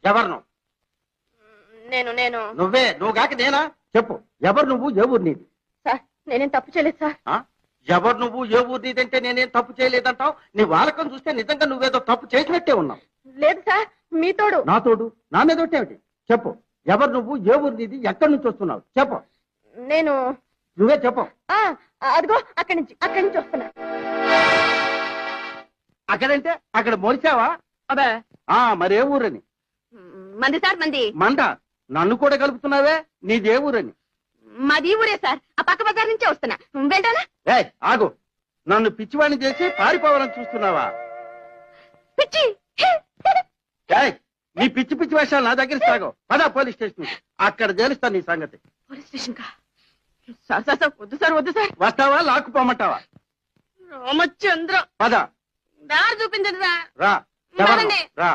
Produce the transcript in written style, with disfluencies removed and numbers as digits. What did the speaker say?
ఎవరు నువ్వు? నేను నేను నువ్వు కాక నేనా? చెప్పు, ఎవరు నువ్వు, ఏ ఊరు నీది? సార్ నేనేం తప్పు చేయలేదు సార్. ఎవరు నువ్వు, ఏ ఊరు నీదంటే నేనేం తప్పు చేయలేదంటావు? నీ వాలకం చూస్తే నిజంగా నువ్వేదో తప్పు చేసినట్టే ఉన్నావు. లేదు సార్, మీ తోడు. నా తోడు? నా మీద ఒట్టేమిటి? చెప్పు, ఎవరు నువ్వు, ఏ ఊరు నీది, ఎక్కడి నుంచి వస్తున్నావు? చెప్పు. నేను నువ్వే చెప్పు. అదిగో అక్కడి నుంచి వస్తున్నా. అక్కడంటే అక్కడ మోసావా? అబ్బా మరే ఊరని? మంది సార్ మంది. మంద? నన్ను కూడా కలుపుతున్నావే? నీదే ఊరని? మాది ఊరే సార్, ఆ పక్క బజార్ నుంచే వస్తున్నా. వెళ్ళాలా? ఆగు, నన్ను పిచ్చివాణ్ణి చేసి పారిపోవాలని చూస్తున్నావా? పిచ్చి నీ పిచ్చి పిచ్చి వేషాలు నా దగ్గర సాగవు. పదా పోలీస్ స్టేషన్, అక్కడ తేలుస్తా నీ సంగతి. పోలీస్ స్టేషన్ కా? సార్ సార్ సార్ వద్దు సార్, వద్దు సార్. వస్తావా లాక్కుపోమంటావా? రామచంద్ర పద. దారి చూపించండి సార్. రా. రాదండి. రా.